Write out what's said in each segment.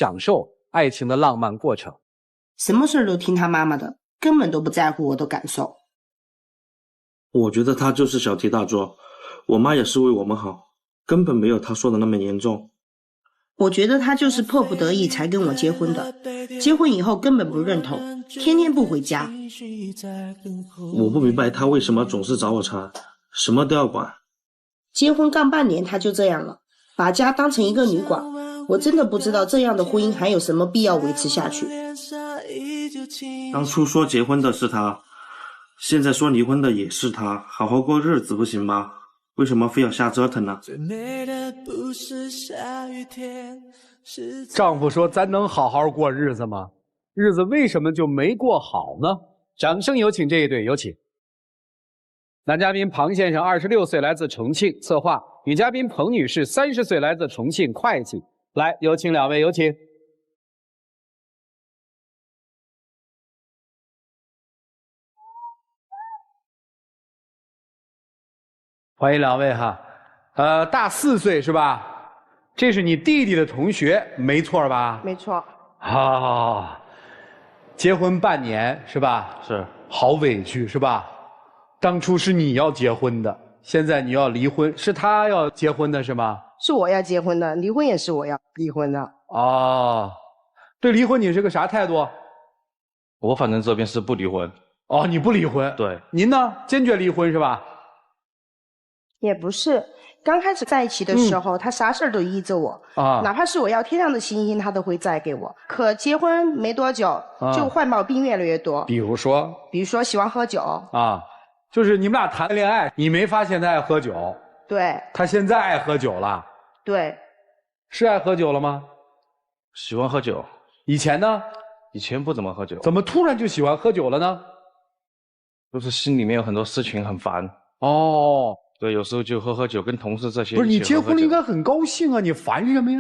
享受爱情的浪漫过程。什么事儿都听他妈妈的，根本都不在乎我的感受。我觉得他就是小题大做，我妈也是为我们好，根本没有他说的那么严重。我觉得他就是迫不得已才跟我结婚的，结婚以后根本不认同，天天不回家。我不明白他为什么总是找我茬，什么都要管。结婚刚半年他就这样了，把家当成一个旅馆，我真的不知道这样的婚姻还有什么必要维持下去。当初说结婚的是他，现在说离婚的也是他，好好过日子不行吗？为什么非要瞎折腾呢？丈夫说咱能好好过日子吗？日子为什么就没过好呢？掌声有请这一对，有请。男嘉宾庞先生26岁，来自重庆，策划；女嘉宾彭女士30岁，来自重庆，会计。来，有请两位，有请。欢迎两位哈，大4岁是吧？这是你弟弟的同学，没错吧？没错。啊，结婚半年是吧？是。好委屈是吧？当初是你要结婚的，现在你要离婚，是他要结婚的是吗？是我要结婚的，离婚也是我要离婚的。哦，对离婚你是个啥态度？我反正这边是不离婚。哦，你不离婚？对。您呢？坚决离婚是吧？也不是，刚开始在一起的时候，他啥事儿都依着我啊，哪怕是我要天上的星星，他都会载给我。可结婚没多久，就坏毛病越来越多。比如说喜欢喝酒啊，就是你们俩谈恋爱，你没发现他爱喝酒？对。他现在爱喝酒了？对。是爱喝酒了吗？喜欢喝酒。以前呢？以前不怎么喝酒。怎么突然就喜欢喝酒了呢？就是心里面有很多事情很烦。哦。对，有时候就喝酒，跟同事这些。不是你结婚了应该很高兴啊，你烦什么呀？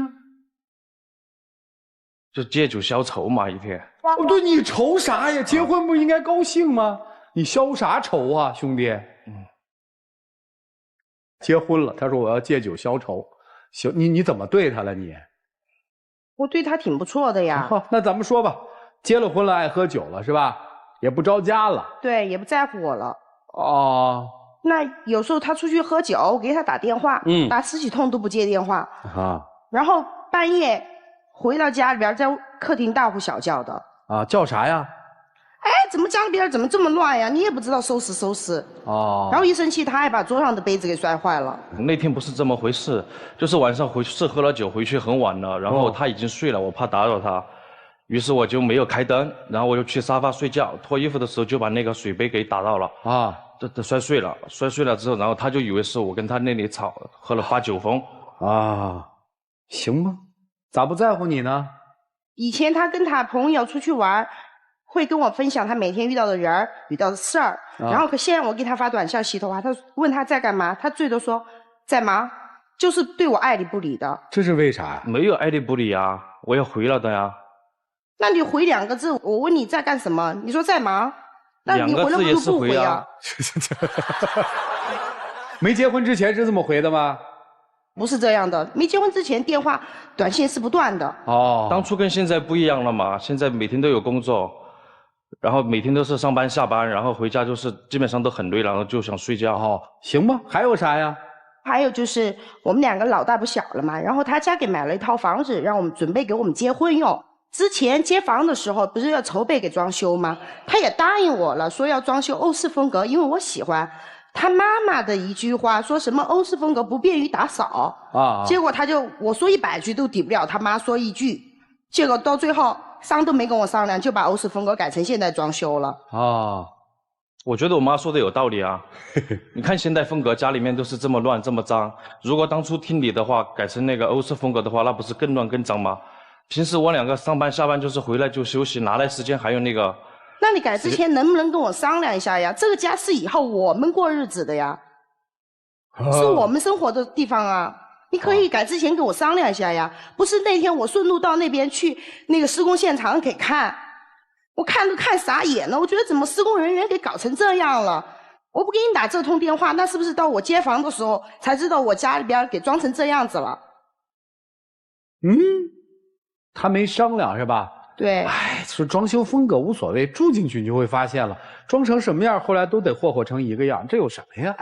就借酒消愁嘛，一天。哦，对，你愁啥呀？结婚不应该高兴吗？你消啥愁啊，兄弟？结婚了，他说我要借酒消愁。行，你怎么对他了你？我对他挺不错的呀。那咱们说吧，结了婚了，爱喝酒了是吧？也不着家了。对，也不在乎我了。哦。那有时候他出去喝酒，我给他打电话，打10几通都不接电话啊。然后半夜回到家里边，在客厅大呼小叫的啊，叫啥呀？哎，怎么家里边怎么这么乱呀？你也不知道收拾收拾哦。然后一生气，他还把桌上的杯子给摔坏了。那天不是这么回事，就是晚上是喝了酒回去很晚了，然后他已经睡了，我怕打扰他，于是我就没有开灯，然后我就去沙发睡觉，脱衣服的时候就把那个水杯给打到了啊。这摔碎了之后，然后他就以为是我跟他那里吵，喝了发酒疯啊，行吗？咋不在乎你呢？以前他跟他朋友出去玩，会跟我分享他每天遇到的人遇到的事儿，然后可现在我给他发短消息的话，他问他在干嘛，他最多说在忙，就是对我爱理不理的。这是为啥呀？没有爱理不理啊，我要回了的呀。那你回2个字，我问你在干什么，你说在忙。那你回了不是不回啊？没结婚之前是这么回的吗？不是这样的，没结婚之前电话、短信是不断的。哦，当初跟现在不一样了嘛，现在每天都有工作，然后每天都是上班下班，然后回家就是基本上都很累，然后就想睡觉。哦，行吧，还有啥呀？还有就是我们2个老大不小了嘛，然后他家给买了一套房子，让我们准备给我们结婚用。之前接房的时候不是要筹备给装修吗？他也答应我了，说要装修欧式风格，因为我喜欢。他妈妈的一句话说什么欧式风格不便于打扫啊，结果我说100句都抵不了他妈说1句，结果到最后商都没跟我商量，就把欧式风格改成现代装修了啊。我觉得我妈说的有道理啊。你看现代风格家里面都是这么乱这么脏，如果当初听你的话改成那个欧式风格的话，那不是更乱更脏吗？平时我2个上班下班就是回来就休息，哪来时间还有那个？那你改之前能不能跟我商量一下呀？这个家是以后我们过日子的呀，是我们生活的地方啊。你可以改之前跟我商量一下呀。不是那天我顺路到那边去那个施工现场给看，我看都看傻眼了。我觉得怎么施工人员给搞成这样了？我不给你打这通电话，那是不是到我接房的时候才知道我家里边给装成这样子了？还没商量是吧？对，哎，说装修风格无所谓，住进去你就会发现了，装成什么样，后来都得霍霍成一个样，这有什么呀？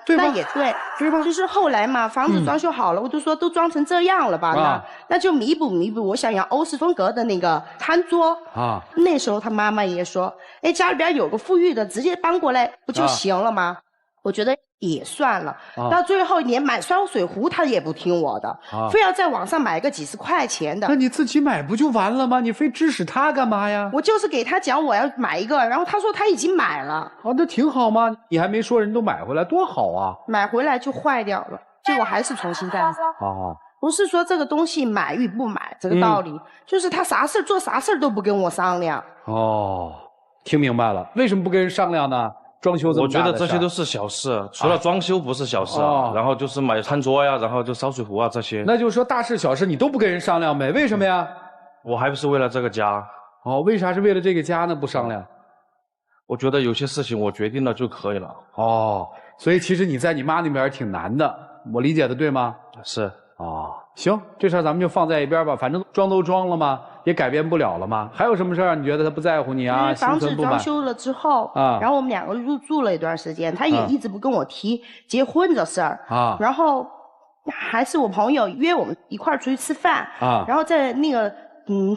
对吧？吧那也对，对吧？就是后来嘛，房子装修好了，我就说都装成这样了吧，那就弥补我想要欧式风格的那个餐桌啊。那时候他妈妈也说，哎，家里边有个富裕的，直接搬过来不就行了吗？我觉得也算了，到最后连买烧水壶他也不听我的，非要在网上买个几十块钱的。那你自己买不就完了吗？你非指使他干嘛呀？我就是给他讲我要买一个，然后他说他已经买了。那挺好吗？你还没说人都买回来，多好啊！买回来就坏掉了，结果还是重新再买。不是说这个东西买与不买这个道理，就是他做啥事都不跟我商量。听明白了，为什么不跟人商量呢？装修这么大的事，我觉得这些都是小事，除了装修不是小事然后就是买餐桌呀，然后就烧水壶啊这些。那就是说大事小事你都不跟人商量呗？为什么呀？我还不是为了这个家。为啥是为了这个家呢？不商量？我觉得有些事情我决定了就可以了。所以其实你在你妈那边挺难的，我理解的对吗？是。行，这事儿咱们就放在一边吧，反正装都装了嘛，也改变不了了嘛。还有什么事儿你觉得他不在乎你啊？房子装修了之后然后我们两个入住了一段时间，他也一直不跟我提结婚这事儿然后还是我朋友约我们一块儿出去吃饭然后在那个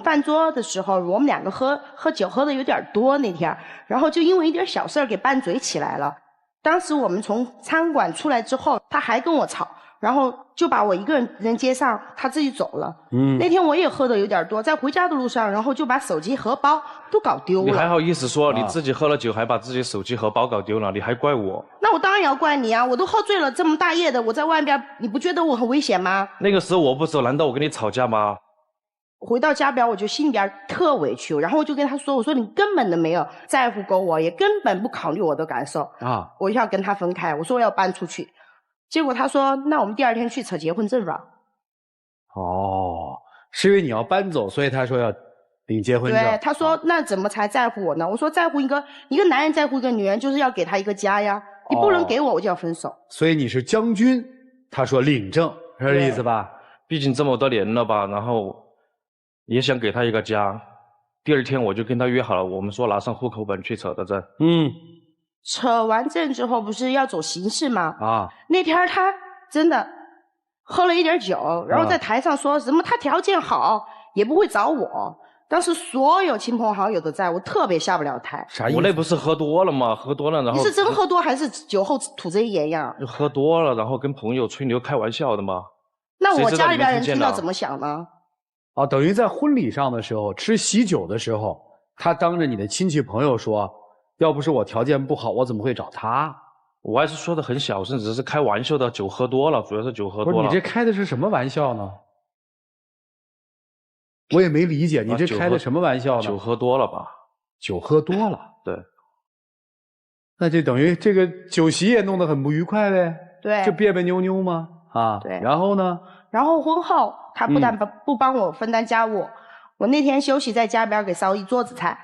饭桌的时候，我们两个喝酒喝的有点多那天，然后就因为一点小事儿给拌嘴起来了。当时我们从餐馆出来之后，他还跟我吵。然后就把我一个人接上，他自己走了。那天我也喝的有点多，在回家的路上，然后就把手机荷包都搞丢了。你还好意思说你自己喝了酒还把自己手机荷包搞丢了，你还怪我？那我当然要怪你啊！我都喝醉了，这么大夜的，我在外边，你不觉得我很危险吗？那个时候我不走，难道我跟你吵架吗？回到家边，我就心里边特委屈，然后我就跟他说：“我说你根本都没有在乎过我，也根本不考虑我的感受我要跟他分开，我说我要搬出去。”结果他说：“那我们第二天去扯结婚证吧。”是因为你要搬走，所以他说要领结婚证。对，他说：“那怎么才在乎我呢？”我说：“在乎一个男人在乎一个女人，就是要给他一个家呀。你不能给我就要分手。”所以你是将军，他说领证，是这意思吧？毕竟这么多年了吧，然后也想给他一个家。第二天我就跟他约好了，我们说拿上户口本去扯的证。扯完证之后不是要走形式吗？那天他真的喝了一点酒，然后在台上说什么他条件好也不会找我。当时所有亲朋好友都在，我特别下不了台。啥意思？我那不是喝多了吗？喝多了然后你是真喝多还是酒后吐真言呀？就喝多了，然后跟朋友吹牛开玩笑的吗？那我家里边人听到怎么想呢？等于在婚礼上的时候吃喜酒的时候，他当着你的亲戚朋友说。要不是我条件不好，我怎么会找他？我还是说的很小声，只是开玩笑的。酒喝多了，主要是酒喝多了。不是你这开的是什么玩笑呢？我也没理解，你这开的什么玩笑呢？酒喝多了吧？酒喝多了，对。那就等于这个酒席也弄得很不愉快呗？对。就别别扭扭吗？对。然后呢？然后婚后他不但不帮我分担家务，我那天休息在家边给烧一桌子菜。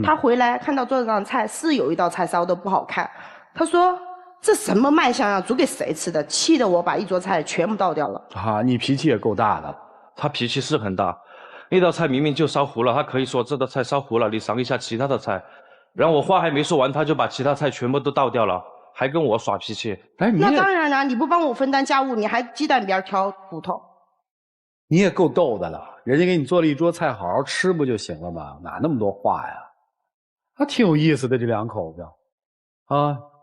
他回来看到桌子上的菜是有一道菜烧得不好看，他说这什么卖相啊，煮给谁吃的？气得我把一桌菜全部倒掉了。你脾气也够大的。他脾气是很大，那道菜明明就烧糊了，他可以说这道菜烧糊了，你尝一下其他的菜。然后我话还没说完，他就把其他菜全部都倒掉了，还跟我耍脾气。那当然了，你不帮我分担家务，你还鸡蛋边挑骨头。你也够逗的了，人家给你做了一桌菜，好好吃不就行了吗？哪那么多话呀？挺有意思的这两口子，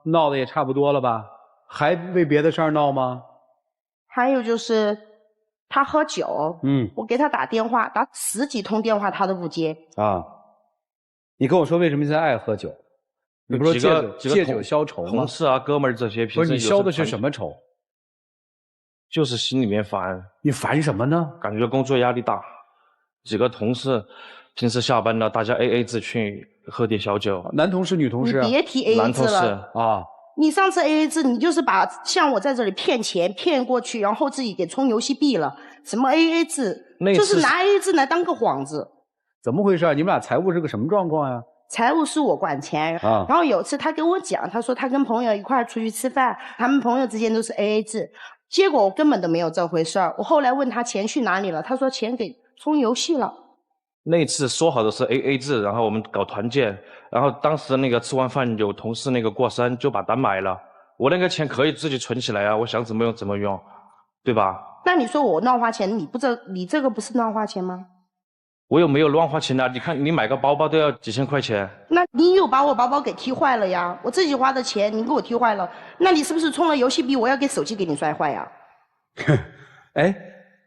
闹得也差不多了吧？还为别的事儿闹吗？还有就是他喝酒，我给他打电话，打10几通电话他都不接。你跟我说为什么现在爱喝酒？你不是说借酒消愁吗？同事啊，哥们儿这些，不是你消的是什么愁？就是心里面烦。你烦什么呢？感觉工作压力大，几个同事平时下班了，大家 AA 制去喝点小酒。男同事、女同事？你别提 AA 制了你上次 AA 制，你就是把像我在这里骗钱骗过去，然后自己给充游戏币了。什么 AA 制？就是拿 AA 制来当个幌子。怎么回事？你们俩财务是个什么状况呀？财务是我管钱然后有次他跟我讲，他说他跟朋友一块出去吃饭，他们朋友之间都是 AA 制，结果我根本都没有这回事儿。我后来问他钱去哪里了，他说钱给充游戏了。那次说好的是 AA 制，然后我们搞团建，然后当时那个吃完饭有同事那个过生就把单买了，我那个钱可以自己存起来啊，我想怎么用怎么用，对吧？那你说我乱花钱，你这个不是乱花钱吗？我又没有乱花钱啊！你看你买个包包都要几千块钱，那你有把我包包给踢坏了呀？我自己花的钱你给我踢坏了，那你是不是充了游戏币，我要给手机给你摔坏呀？哎，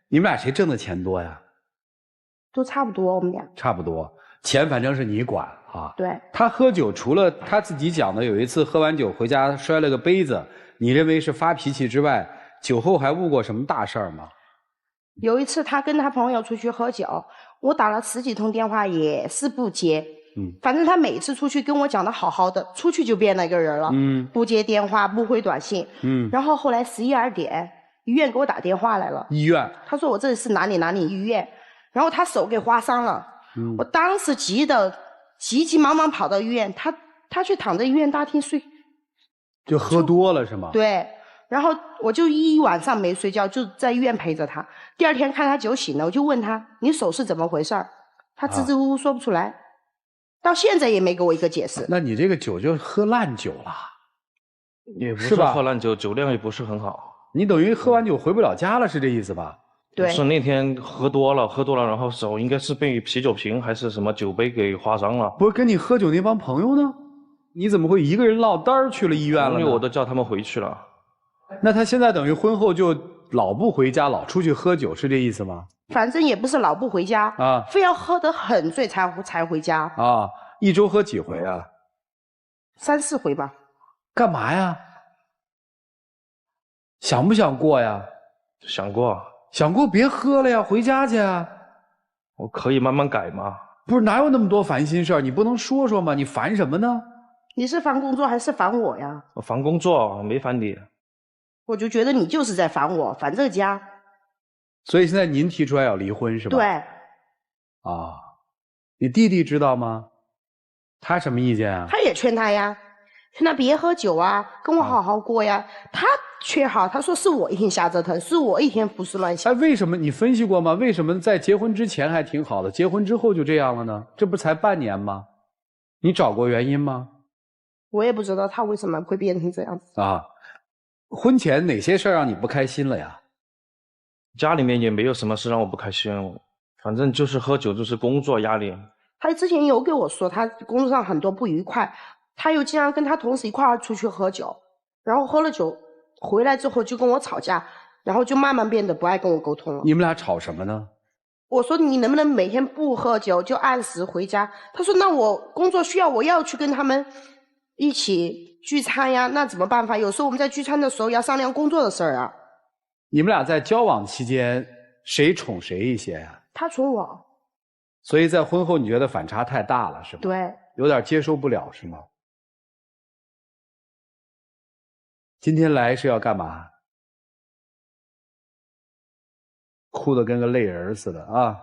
你们俩谁挣的钱多呀？都差不多，我们俩差不多，钱反正是你管啊。对。他喝酒，除了他自己讲的有一次喝完酒回家摔了个杯子，你认为是发脾气之外，酒后还误过什么大事儿吗？有一次他跟他朋友出去喝酒，我打了10几通电话也是不接。反正他每次出去跟我讲的好好的，出去就变了一个人了。不接电话，不回短信。然后后来11、12点，医院给我打电话来了。医院？他说我这里是哪里医院，然后他手给划伤了。我当时急急忙忙跑到医院，他却躺在医院大厅睡。就喝多了是吗？对。然后我就一晚上没睡觉，就在医院陪着他。第二天看他酒醒了，我就问他：“你手是怎么回事？”他支支吾吾说不出来，到现在也没给我一个解释。那你这个酒就喝烂酒了，也不是喝烂酒，酒量也不是很好。你等于喝完酒回不了家了，是这意思吧？对。是那天喝多了，然后手应该是被啤酒瓶还是什么酒杯给划伤了。不是跟你喝酒那帮朋友呢？你怎么会一个人落单去了医院了呢？因为我都叫他们回去了。那他现在等于婚后就老不回家，老出去喝酒，是这意思吗？反正也不是老不回家啊，非要喝得很醉才回家啊。一周喝几回啊？3、4回吧。干嘛呀？想不想过呀？想过。想过别喝了呀，回家去啊。我可以慢慢改吗？不是，哪有那么多烦心事儿？你不能说说吗？你烦什么呢？你是烦工作还是烦我呀？我烦工作，没烦你。我就觉得你就是在烦我，烦这个家。所以现在您提出来要离婚是吧？对。啊，你弟弟知道吗？他什么意见啊？他也劝他呀，劝他别喝酒啊，跟我好好过呀。他却好，他说是我一天瞎折腾，是我一天胡思乱想。哎，为什么你分析过吗？为什么在结婚之前还挺好的，结婚之后就这样了呢？这不才半年吗？你找过原因吗？我也不知道他为什么会变成这样子啊。婚前哪些事儿让你不开心了呀？家里面也没有什么事让我不开心，反正就是喝酒，就是工作压力。他之前有跟我说他工作上很多不愉快，他又经常跟他同事一块儿出去喝酒，然后喝了酒回来之后就跟我吵架，然后就慢慢变得不爱跟我沟通了。你们俩吵什么呢？我说你能不能每天不喝酒就按时回家？他说那我工作需要，我要去跟他们一起聚餐呀，那怎么办法？有时候我们在聚餐的时候要商量工作的事儿啊。你们俩在交往期间谁宠谁一些呀？他宠我。所以在婚后你觉得反差太大了是吗？对。有点接受不了是吗？今天来是要干嘛？哭得跟个泪人似的啊！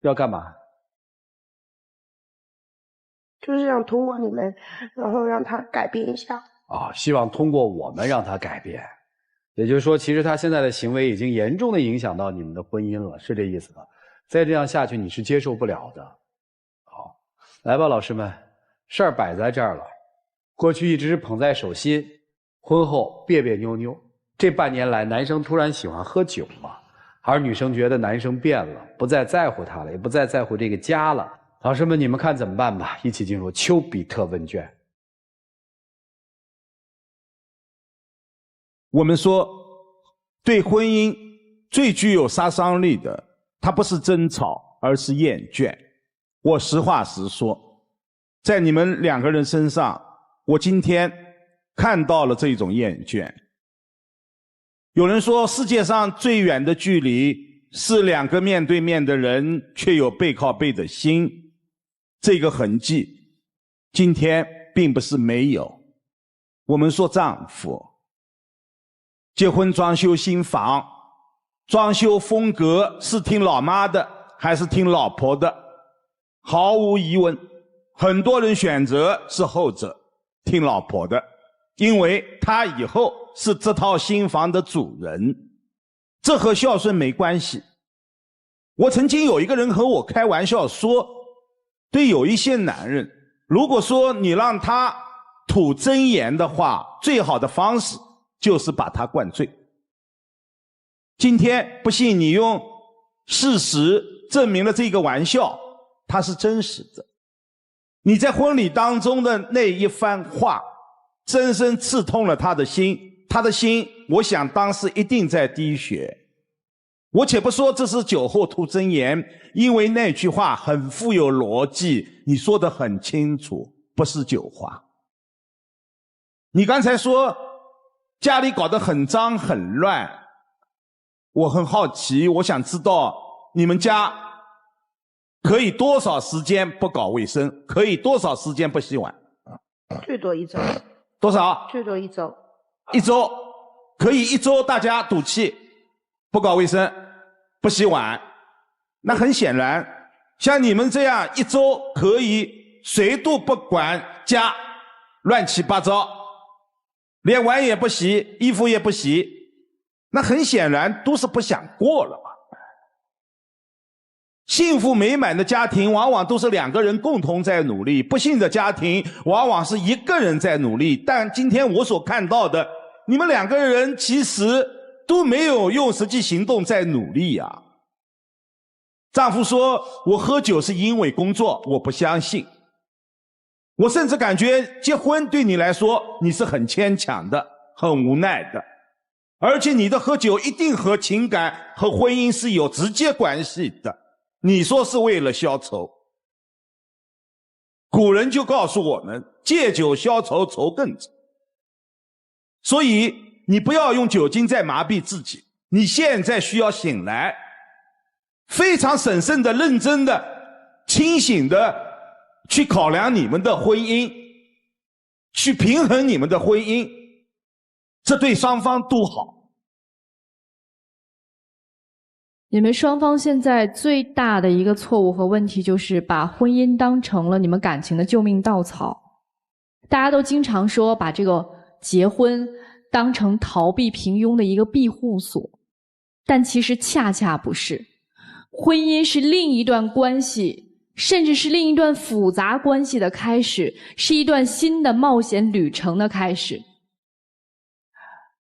要干嘛？就是想通过你们，然后让他改变一下。啊，希望通过我们让他改变。也就是说，其实他现在的行为已经严重的影响到你们的婚姻了，是这意思吧？再这样下去，你是接受不了的。好，来吧，老师们，事儿摆在这儿了。过去一直捧在手心，婚后别别扭扭。这半年来，男生突然喜欢喝酒了，而女生觉得男生变了，不再在乎他了，也不再在乎这个家了。老师们，你们看怎么办吧？一起进入丘比特问卷。我们说，对婚姻最具有杀伤力的，它不是争吵，而是厌倦。我实话实说，在你们2个人身上，我今天看到了这种厌倦。有人说，世界上最远的距离是2个面对面的人，却有背靠背的心。这个痕迹，今天并不是没有。我们说丈夫结婚装修新房，装修风格是听老妈的还是听老婆的？毫无疑问，很多人选择是后者，听老婆的，因为她以后是这套新房的主人。这和孝顺没关系。我曾经有一个人和我开玩笑说，对有一些男人，如果说你让他吐真言的话，最好的方式就是把他灌醉。今天不信你用事实证明了这个玩笑它是真实的。你在婚礼当中的那一番话深深刺痛了他的心，他的心我想当时一定在滴血。我且不说这是酒后吐真言，因为那句话很富有逻辑，你说得很清楚，不是酒话。你刚才说家里搞得很脏很乱，我很好奇，我想知道你们家可以多少时间不搞卫生，可以多少时间不洗碗？最多1周。多少？最多1周。1周，可以1周大家赌气不搞卫生不洗碗。那很显然像你们这样1周可以谁都不管家乱七八糟，连碗也不洗衣服也不洗，那很显然都是不想过了嘛。幸福美满的家庭往往都是2个人共同在努力，不幸的家庭往往是1个人在努力。但今天我所看到的，你们2个人其实都没有用实际行动在努力啊。丈夫说我喝酒是因为工作，我不相信。我甚至感觉结婚对你来说你是很牵强的，很无奈的，而且你的喝酒一定和情感和婚姻是有直接关系的。你说是为了消愁，古人就告诉我们借酒消愁，愁更愁。所以你不要用酒精在麻痹自己，你现在需要醒来，非常审慎的、认真的、清醒的去考量你们的婚姻，去平衡你们的婚姻，这对双方都好。你们双方现在最大的一个错误和问题就是把婚姻当成了你们感情的救命稻草。大家都经常说把这个结婚当成逃避平庸的一个庇护所，但其实恰恰不是。婚姻是另一段关系，甚至是另一段复杂关系的开始，是一段新的冒险旅程的开始。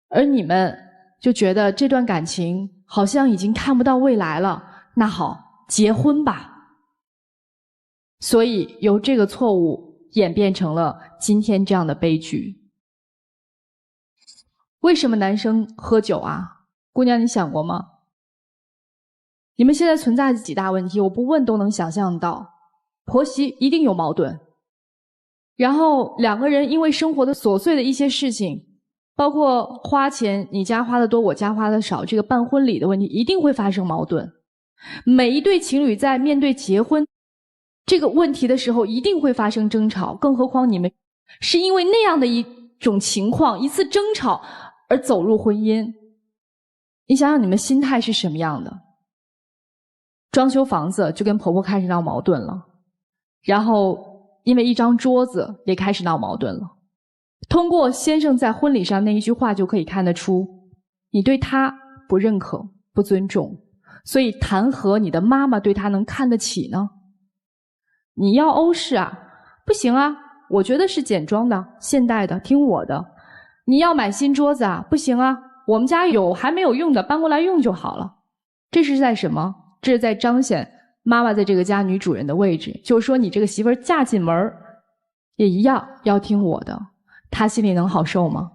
而你们就觉得这段感情好像已经看不到未来了，那好，结婚吧。所以由这个错误演变成了今天这样的悲剧。为什么男生喝酒啊？姑娘，你想过吗？你们现在存在几大问题，我不问都能想象到。婆媳一定有矛盾，然后2个人因为生活的琐碎的一些事情，包括花钱，你家花的多，我家花的少，这个办婚礼的问题一定会发生矛盾。每一对情侣在面对结婚这个问题的时候，一定会发生争吵，更何况你们是因为那样的一种情况，一次争吵而走入婚姻。你想想你们心态是什么样的？装修房子就跟婆婆开始闹矛盾了，然后因为一张桌子也开始闹矛盾了。通过先生在婚礼上那一句话就可以看得出，你对他不认可、不尊重，所以谈何你的妈妈对他能看得起呢？你要欧式啊，不行啊，我觉得是简装的、现代的，听我的。你要买新桌子啊，不行啊，我们家有还没有用的，搬过来用就好了。这是在什么？这是在彰显妈妈在这个家女主人的位置，就是说你这个媳妇儿嫁进门也一样要听我的，她心里能好受吗？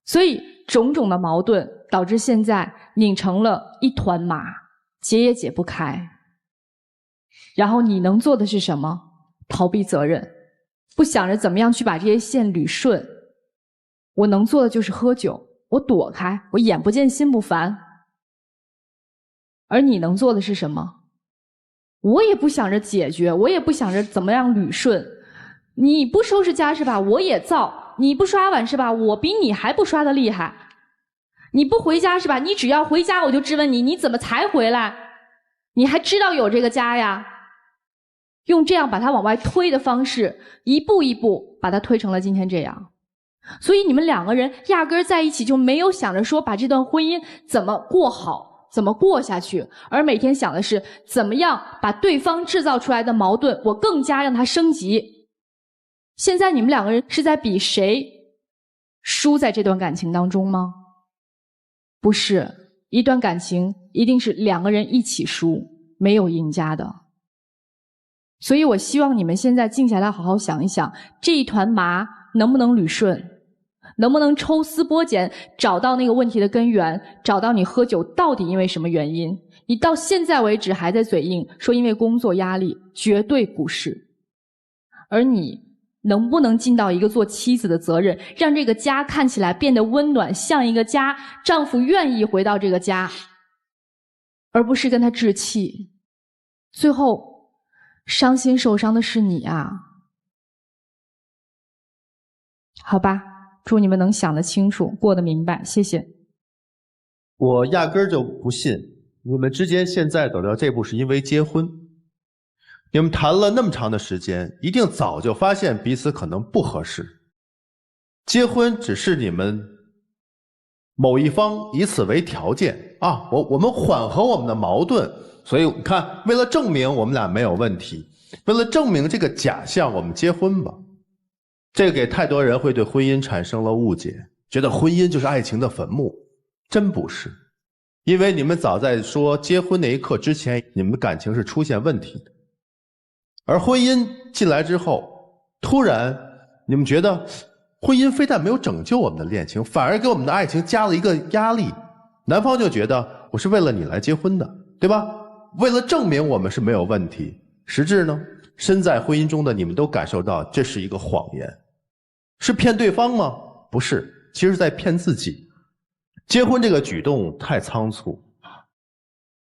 所以种种的矛盾导致现在拧成了一团麻，解也解不开。然后你能做的是什么？逃避责任，不想着怎么样去把这些线捋顺。我能做的就是喝酒，我躲开，我眼不见心不烦。而你能做的是什么？我也不想着解决，我也不想着怎么样捋顺。你不收拾家是吧？我也造。你不刷碗是吧？我比你还不刷得厉害。你不回家是吧？你只要回家我就质问你，你怎么才回来？你还知道有这个家呀？用这样把它往外推的方式，一步一步把它推成了今天这样。所以你们2个人压根儿在一起就没有想着说把这段婚姻怎么过好，怎么过下去，而每天想的是怎么样把对方制造出来的矛盾，我更加让它升级。现在你们两个人是在比谁输在这段感情当中吗？不是，一段感情一定是两个人一起输，没有赢家的。所以我希望你们现在静下来好好想一想，这一团麻能不能捋顺，能不能抽丝剥茧，找到那个问题的根源，找到你喝酒到底因为什么原因。你到现在为止还在嘴硬说因为工作压力，绝对不是。而你能不能尽到一个做妻子的责任，让这个家看起来变得温暖，像一个家，丈夫愿意回到这个家，而不是跟他置气。最后伤心受伤的是你啊。好吧，祝你们能想得清楚，过得明白，谢谢。我压根儿就不信你们之间现在走到这步是因为结婚。你们谈了那么长的时间，一定早就发现彼此可能不合适。结婚只是你们某一方以此为条件啊，我们缓和我们的矛盾，所以你看，为了证明我们俩没有问题，为了证明这个假象，我们结婚吧。这个给太多人会对婚姻产生了误解，觉得婚姻就是爱情的坟墓，真不是。因为你们早在说结婚那一刻之前，你们的感情是出现问题的。而婚姻进来之后，突然你们觉得婚姻非但没有拯救我们的恋情，反而给我们的爱情加了一个压力。男方就觉得我是为了你来结婚的，对吧？为了证明我们是没有问题。实质呢，身在婚姻中的你们都感受到这是一个谎言。是骗对方吗？不是，其实是在骗自己。结婚这个举动太仓促。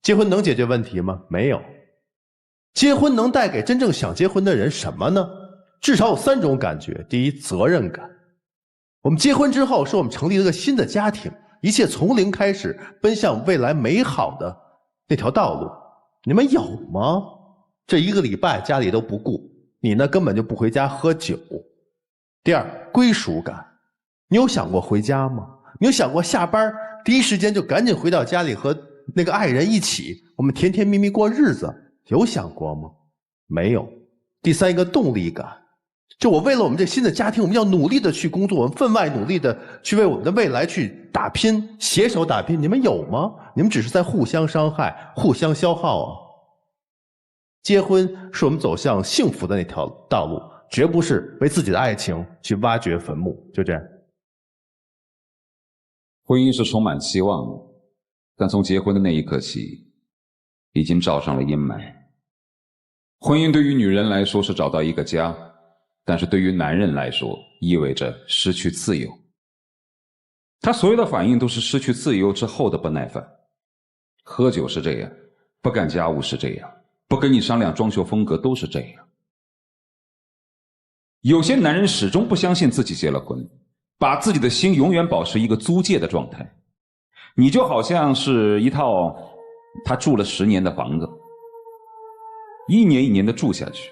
结婚能解决问题吗？没有。结婚能带给真正想结婚的人什么呢？至少有3种感觉。第一，责任感。我们结婚之后，是我们成立了一个新的家庭，一切从零开始，奔向未来美好的那条道路。你们有吗？这1个礼拜家里都不顾，你呢根本就不回家喝酒。第二，归属感。你有想过回家吗？你有想过下班第一时间就赶紧回到家里和那个爱人一起，我们甜甜蜜蜜过日子？有想过吗？没有。第3，一个动力感。就我为了我们这新的家庭，我们要努力的去工作，我们分外努力的去为我们的未来去打拼，携手打拼。你们有吗？你们只是在互相伤害，互相消耗啊。结婚是我们走向幸福的那条道路，绝不是为自己的爱情去挖掘坟墓。就这样。婚姻是充满期望的，但从结婚的那一刻起，已经罩上了阴霾。婚姻对于女人来说是找到一个家，但是对于男人来说意味着失去自由。他所有的反应都是失去自由之后的不耐烦。喝酒是这样，不干家务是这样，不跟你商量装修风格都是这样。有些男人始终不相信自己结了婚，把自己的心永远保持一个租借的状态。你就好像是一套他住了10年的房子，一年一年的住下去，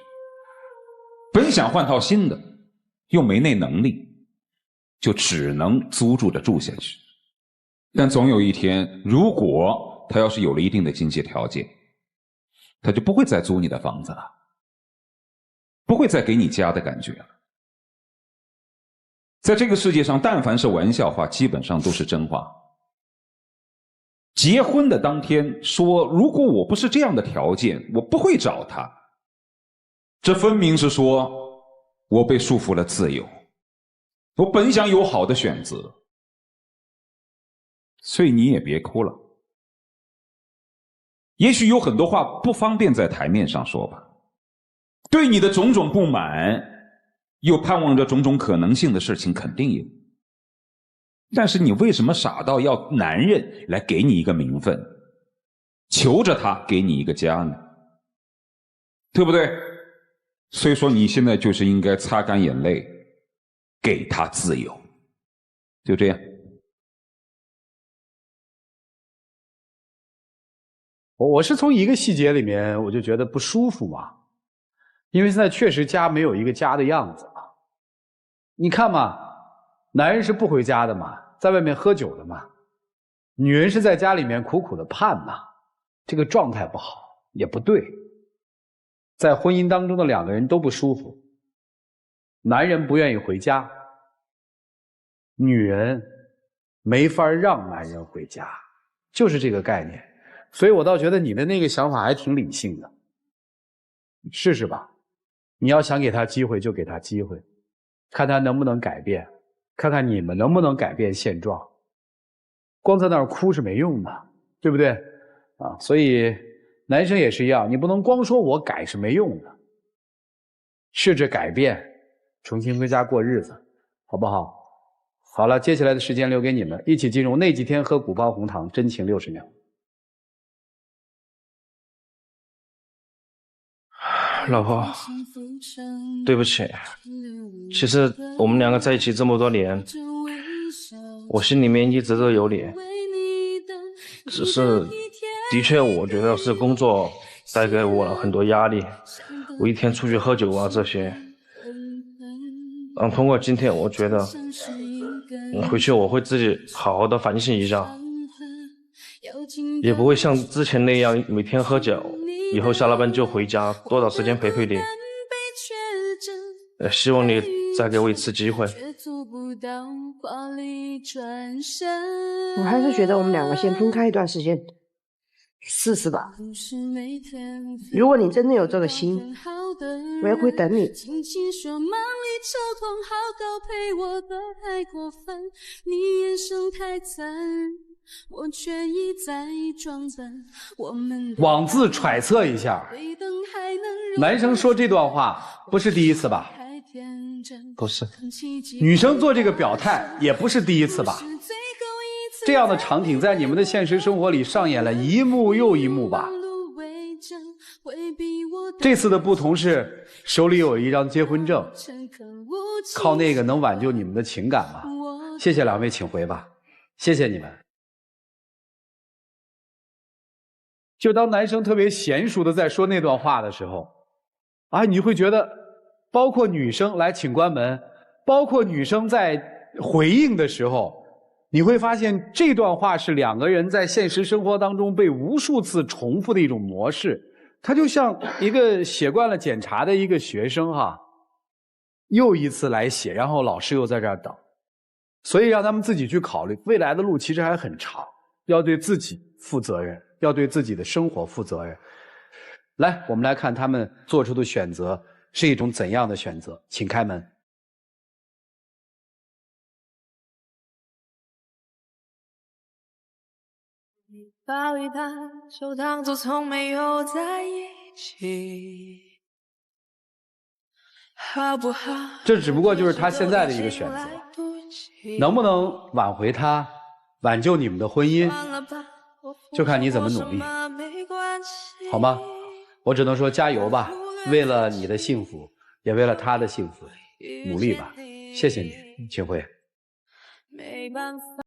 本想换套新的，又没那能力，就只能租住着住下去。但总有一天，如果他要是有了一定的经济条件，他就不会再租你的房子了，不会再给你家的感觉了。在这个世界上，但凡是玩笑话，基本上都是真话。结婚的当天说，如果我不是这样的条件，我不会找他。这分明是说我被束缚了自由，我本想有好的选择。所以你也别哭了。也许有很多话不方便在台面上说吧，对你的种种不满，又盼望着种种可能性的事情肯定有。但是你为什么傻到要男人来给你一个名分，求着他给你一个家呢？对不对？所以说你现在就是应该擦干眼泪，给他自由。就这样。我是从一个细节里面我就觉得不舒服嘛，因为现在确实家没有一个家的样子嘛。你看嘛，男人是不回家的嘛，在外面喝酒的嘛。女人是在家里面苦苦的盼呐，这个状态不好，也不对。在婚姻当中的两个人都不舒服，男人不愿意回家，女人没法让男人回家，就是这个概念。所以我倒觉得你的那个想法还挺理性的，试试吧。你要想给他机会就给他机会，看他能不能改变，看看你们能不能改变现状。光在那儿哭是没用的，对不对啊？所以男生也是一样，你不能光说我改是没用的，试着改变，重新回家过日子，好不好？好了，接下来的时间留给你们，一起进入那几天喝古巴红糖真情60秒。老婆，对不起，其实我们两个在一起这么多年，我心里面一直都有你，只是的确我觉得是工作带给我了很多压力，我一天出去喝酒啊这些，通过今天我觉得回去我会自己好好的反省一下，也不会像之前那样每天喝酒，以后下了班就回家，多找时间陪陪你。希望你再给我一次机会。我还是觉得我们两个先分开一段时间，试试吧。如果你真的有这个心，我也会等你。妄自揣测一下，男生说这段话不是第一次吧？不是。女生做这个表态也不是第一次吧？这样的场景在你们的现实生活里上演了一幕又一幕吧？这次的不同是手里有一张结婚证，靠那个能挽救你们的情感吗？谢谢两位，请回吧，谢谢你们。就当男生特别娴熟的在说那段话的时候，你会觉得，包括女生来请关门，包括女生在回应的时候，你会发现这段话是两个人在现实生活当中被无数次重复的一种模式。他就像一个写惯了检查的一个学生又一次来写，然后老师又在这儿等，所以让他们自己去考虑，未来的路其实还很长，要对自己负责任，要对自己的生活负责任。来，我们来看他们做出的选择是一种怎样的选择，请开门。抱一把就当作从没有在一起，好不好？这只不过就是他现在的一个选择，能不能挽回他，挽救你们的婚姻，就看你怎么努力，好吗？我只能说加油吧，为了你的幸福，也为了他的幸福，努力吧。谢谢你，请回。没办法。